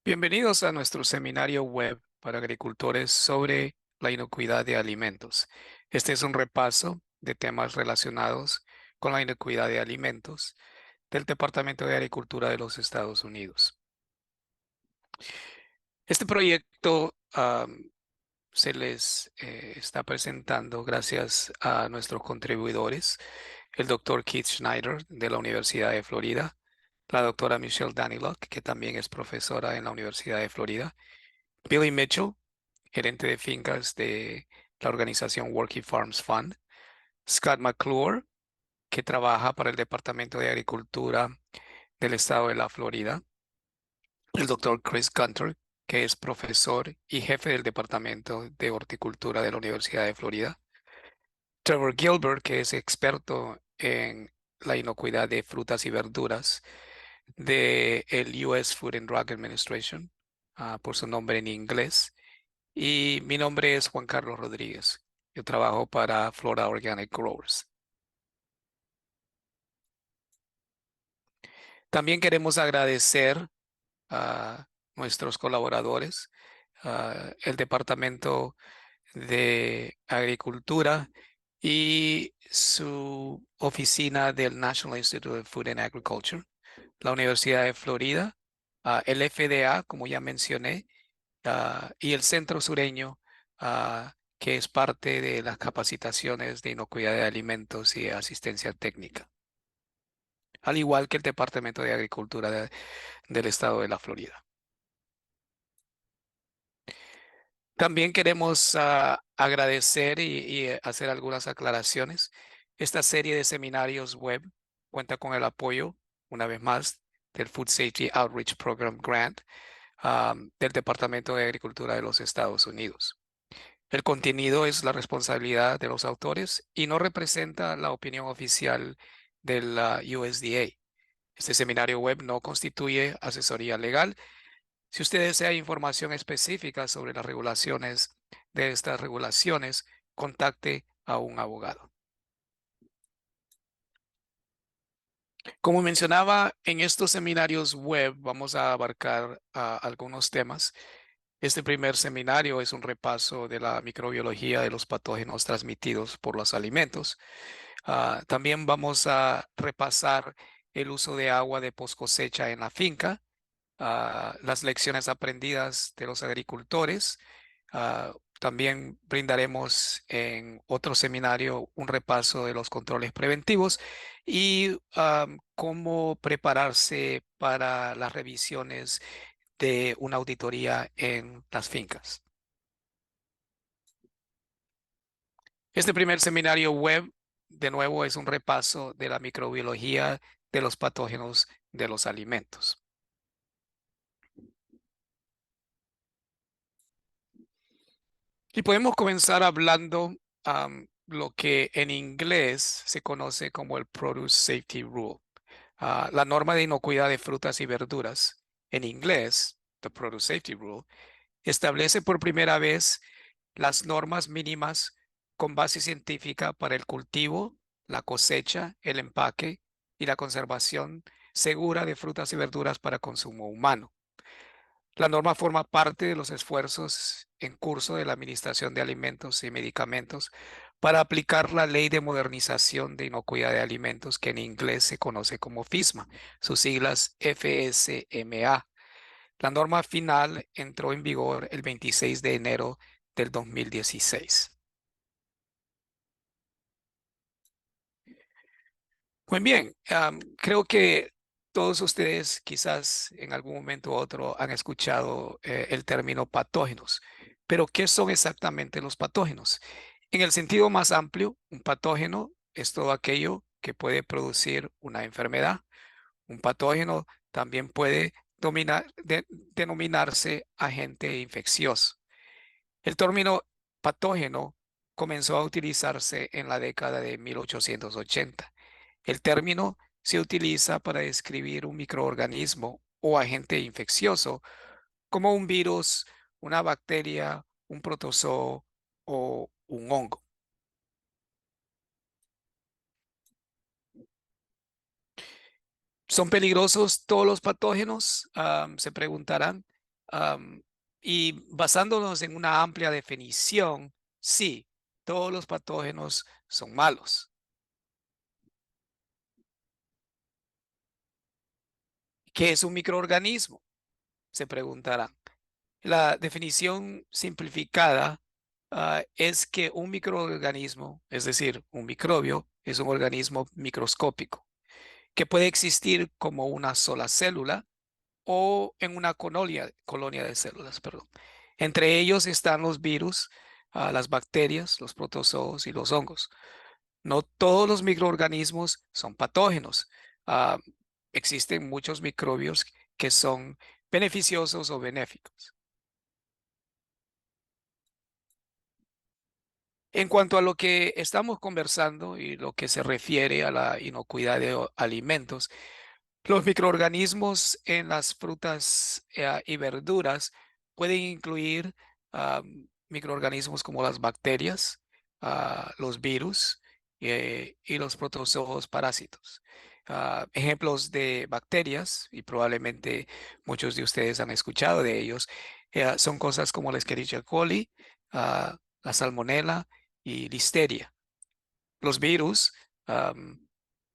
Bienvenidos a nuestro seminario web para agricultores sobre la inocuidad de alimentos. Este es un repaso de temas relacionados con la inocuidad de alimentos del Departamento de Agricultura de los Estados Unidos. Este proyecto se les está presentando gracias a nuestros contribuidores, el doctor Keith Schneider de la Universidad de Florida, la doctora Michelle Daniluk, que también es profesora en la Universidad de Florida, Billy Mitchell, gerente de fincas de la organización Working Farms Fund, Scott McClure, que trabaja para el Departamento de Agricultura del Estado de la Florida, el doctor Chris Gunter, que es profesor y jefe del Departamento de Horticultura de la Universidad de Florida, Trevor Gilbert, que es experto en la inocuidad de frutas y verduras del US Food and Drug Administration, por su nombre en inglés. Y mi nombre es Juan Carlos Rodríguez. Yo trabajo para Flora Organic Growers. También queremos agradecer a nuestros colaboradores, el Departamento de Agricultura y su oficina del National Institute of Food and Agriculture, la Universidad de Florida, el FDA, como ya mencioné, y el Centro Sureño, que es parte de las capacitaciones de inocuidad de alimentos y asistencia técnica, al igual que el Departamento de Agricultura del Estado de la Florida. También queremos agradecer y hacer algunas aclaraciones. Esta serie de seminarios web cuenta con el apoyo, una vez más, del Food Safety Outreach Program Grant del Departamento de Agricultura de los Estados Unidos. El contenido es la responsabilidad de los autores y no representa la opinión oficial de la USDA. Este seminario web no constituye asesoría legal. Si usted desea información específica sobre las regulaciones de estas regulaciones, contacte a un abogado. Como mencionaba, en estos seminarios web vamos a abarcar algunos temas. Este primer seminario es un repaso de la microbiología de los patógenos transmitidos por los alimentos. También vamos a repasar el uso de agua de post cosecha en la finca, las lecciones aprendidas de los agricultores. También brindaremos en otro seminario un repaso de los controles preventivos y cómo prepararse para las revisiones de una auditoría en las fincas. Este primer seminario web, de nuevo, es un repaso de la microbiología de los patógenos de los alimentos. Y podemos comenzar hablando lo que en inglés se conoce como el Produce Safety Rule. La norma de inocuidad de frutas y verduras, en inglés, the Produce Safety Rule, establece por primera vez las normas mínimas con base científica para el cultivo, la cosecha, el empaque y la conservación segura de frutas y verduras para consumo humano. La norma forma parte de los esfuerzos en curso de la Administración de Alimentos y Medicamentos para aplicar la Ley de Modernización de Inocuidad de Alimentos, que en inglés se conoce como FISMA, sus siglas FSMA. La norma final entró en vigor el 26 de enero del 2016. Pues bien, creo que todos ustedes quizás en algún momento u otro han escuchado el término patógenos, pero ¿qué son exactamente los patógenos? En el sentido más amplio, un patógeno es todo aquello que puede producir una enfermedad. Un patógeno también puede denominarse agente infeccioso. El término patógeno comenzó a utilizarse en la década de 1880. El término se utiliza para describir un microorganismo o agente infeccioso como un virus, una bacteria, un protozoo o un hongo. ¿Son peligrosos todos los patógenos? Se preguntarán. Am, y basándonos en una amplia definición, sí, todos los patógenos son malos. ¿Qué es un microorganismo? Se preguntarán. La definición simplificada es que un microorganismo, es decir, un microbio, es un organismo microscópico que puede existir como una sola célula o en una colonia de células, perdón. Entre ellos están los virus, las bacterias, los protozoos y los hongos. No todos los microorganismos son patógenos. Ah, Existen muchos microbios que son beneficiosos o benéficos. En cuanto a lo que estamos conversando y lo que se refiere a la inocuidad de alimentos, los microorganismos en las frutas y verduras pueden incluir ah, microorganismos como las bacterias, los virus y los protozoos parásitos. Ejemplos de bacterias, y probablemente muchos de ustedes han escuchado de ellos, son cosas como la Escherichia coli, la Salmonella y Listeria. Los virus,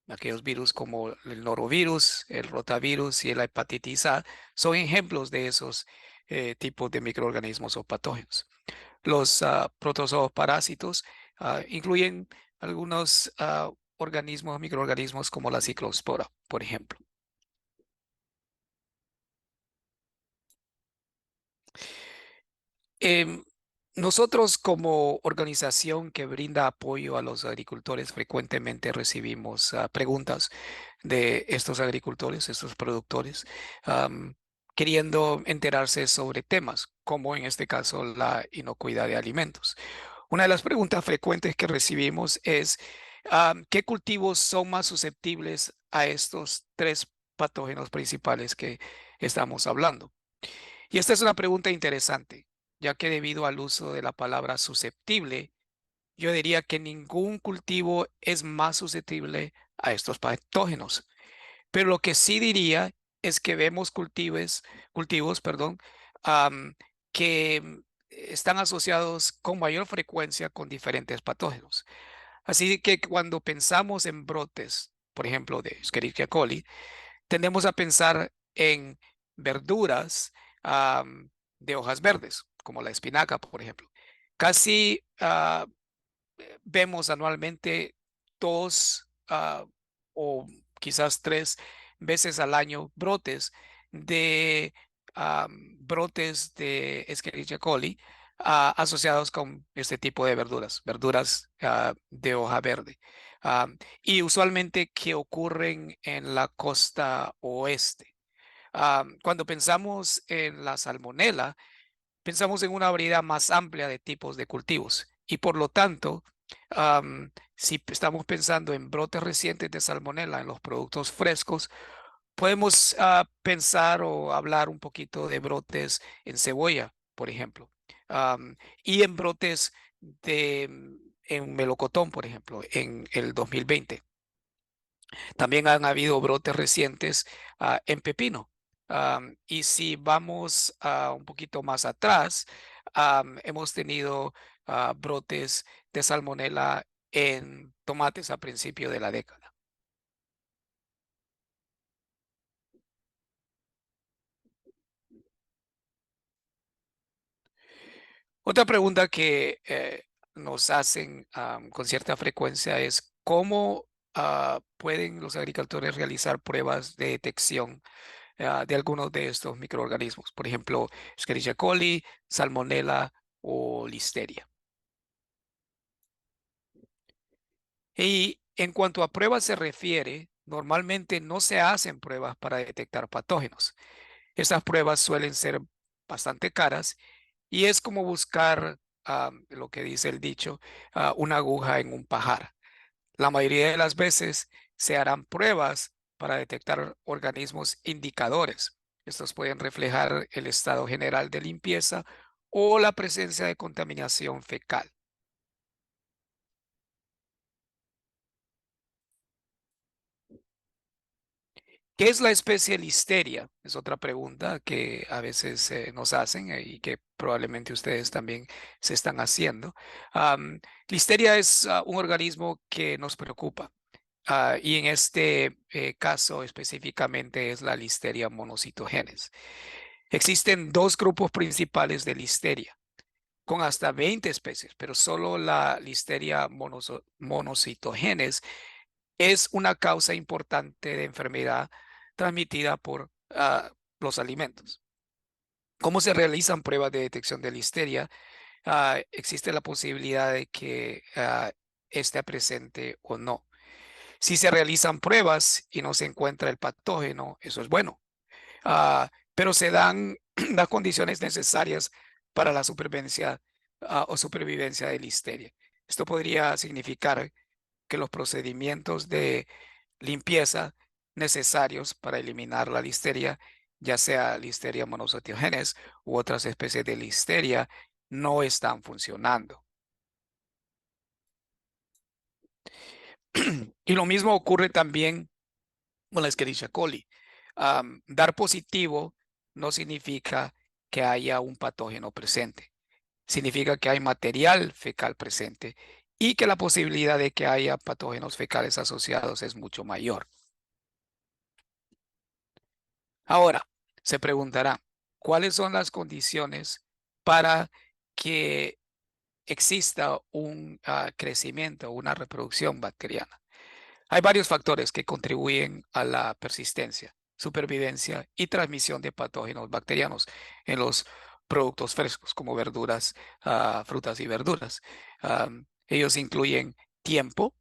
aquellos virus como el norovirus, el rotavirus y la hepatitis A, son ejemplos de esos tipos de microorganismos o patógenos. Los protozoos parásitos incluyen algunos organismos, microorganismos como la ciclospora, por ejemplo. Em, Nosotros como organización que brinda apoyo a los agricultores frecuentemente recibimos preguntas de estos agricultores, estos productores, am, queriendo enterarse sobre temas, como en este caso la inocuidad de alimentos. Una de las preguntas frecuentes que recibimos es, ¿qué cultivos son más susceptibles a estos tres patógenos principales que estamos hablando? Y esta es una pregunta interesante, ya que debido al uso de la palabra susceptible, yo diría que ningún cultivo es más susceptible a estos patógenos. Pero lo que sí diría es que vemos cultivos, perdón, am, que están asociados con mayor frecuencia con diferentes patógenos. Así que cuando pensamos en brotes, por ejemplo, de Escherichia coli, tendemos a pensar en verduras de hojas verdes, como la espinaca, por ejemplo. Casi vemos anualmente dos o quizás tres veces al año brotes de Escherichia coli asociados con este tipo de verduras de hoja verde. Y usualmente que ocurren en la costa oeste. Cuando pensamos en la salmonela, pensamos en una variedad más amplia de tipos de cultivos y por lo tanto, si estamos pensando en brotes recientes de salmonela en los productos frescos, podemos pensar o hablar un poquito de brotes en cebolla, por ejemplo, y en brotes en melocotón, por ejemplo, en el 2020. También han habido brotes recientes en pepino. Y si vamos un poquito más atrás, hemos tenido brotes de salmonela en tomates a principio de la década. Otra pregunta que nos hacen con cierta frecuencia es cómo pueden los agricultores realizar pruebas de detección de algunos de estos microorganismos, por ejemplo, Escherichia coli, Salmonella o Listeria. Y en cuanto a pruebas se refiere, normalmente no se hacen pruebas para detectar patógenos. Estas pruebas suelen ser bastante caras y es como buscar lo que dice el dicho, una aguja en un pajar. La mayoría de las veces se harán pruebas para detectar organismos indicadores. Estos pueden reflejar el estado general de limpieza o la presencia de contaminación fecal. ¿Qué es la especie Listeria? Es otra pregunta que a veces nos hacen y que probablemente ustedes también se están haciendo. Listeria es un organismo que nos preocupa. Y en este caso específicamente es la Listeria monocytogenes. Existen dos grupos principales de Listeria, con hasta 20 especies, pero solo la Listeria monocytogenes es una causa importante de enfermedad transmitida por los alimentos. ¿Cómo se realizan pruebas de detección de listeria? Existe la posibilidad de que esté presente o no. Si se realizan pruebas y no se encuentra el patógeno, eso es bueno. Pero se dan las condiciones necesarias para la supervivencia o supervivencia de listeria. Esto podría significar que los procedimientos de limpieza necesarios para eliminar la listeria, ya sea Listeria monocytogenes u otras especies de listeria, no están funcionando. Y lo mismo ocurre también con la Escherichia coli. Dar positivo no significa que haya un patógeno presente. Significa que hay material fecal presente y que la posibilidad de que haya patógenos fecales asociados es mucho mayor. Ahora, se preguntará, ¿cuáles son las condiciones para que exista un crecimiento, una reproducción bacteriana? Hay varios factores que contribuyen a la persistencia, supervivencia y transmisión de patógenos bacterianos en los productos frescos como verduras, frutas y verduras. Ellos incluyen tiempo,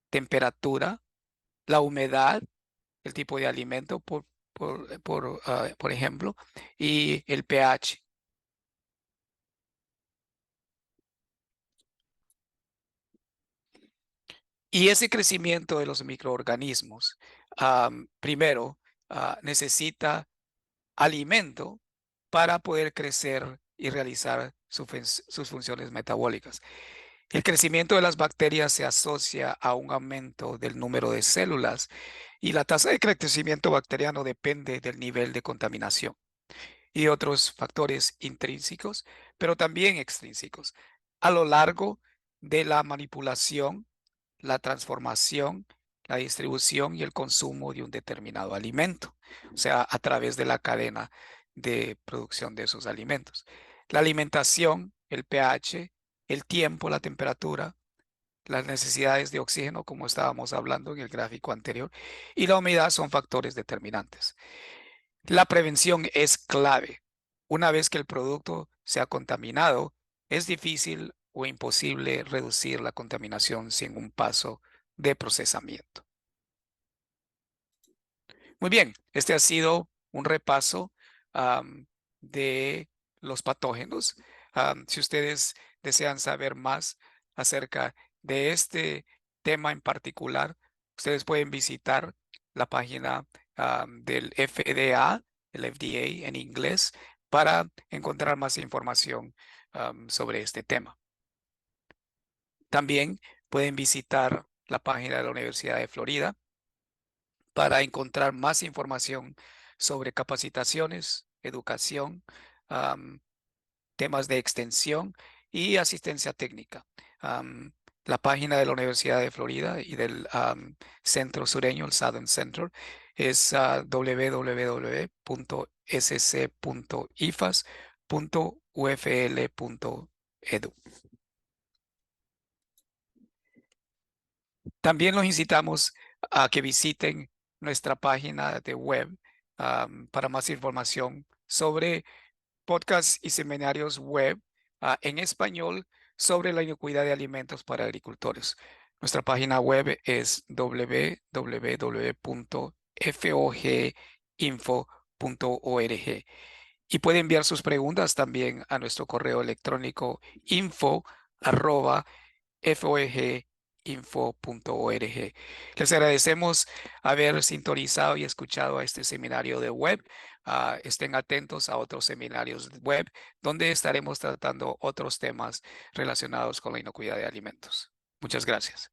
temperatura, la humedad, el tipo de alimento, por ejemplo, y el pH. Y ese crecimiento de los microorganismos, primero, necesita alimento para poder crecer y realizar sus funciones metabólicas. El crecimiento de las bacterias se asocia a un aumento del número de células y la tasa de crecimiento bacteriano depende del nivel de contaminación y otros factores intrínsecos, pero también extrínsecos, a lo largo de la manipulación, la transformación, la distribución y el consumo de un determinado alimento, o sea, a través de la cadena de producción de esos alimentos. La alimentación, el pH, el tiempo, la temperatura, las necesidades de oxígeno, como estábamos hablando en el gráfico anterior, y la humedad son factores determinantes. La prevención es clave. Una vez que el producto se ha contaminado, es difícil o imposible reducir la contaminación sin un paso de procesamiento. Muy bien, este ha sido un repaso de los patógenos. Si ustedes desean saber más acerca de este tema en particular, ustedes pueden visitar la página del FDA, el FDA en inglés, para encontrar más información sobre este tema. También pueden visitar la página de la Universidad de Florida para encontrar más información sobre capacitaciones, educación, am, temas de extensión y asistencia técnica. La página de la Universidad de Florida y del Centro Sureño, el Southern Center, es www.sc.ifas.ufl.edu. También los incitamos a que visiten nuestra página de web para más información sobre podcasts y seminarios web en español sobre la inocuidad de alimentos para agricultores. Nuestra página web es www.foginfo.org y puede enviar sus preguntas también a nuestro correo electrónico info@foginfo.org. Les agradecemos haber sintonizado y escuchado a este seminario de web. Estén atentos a otros seminarios web donde estaremos tratando otros temas relacionados con la inocuidad de alimentos. Muchas gracias.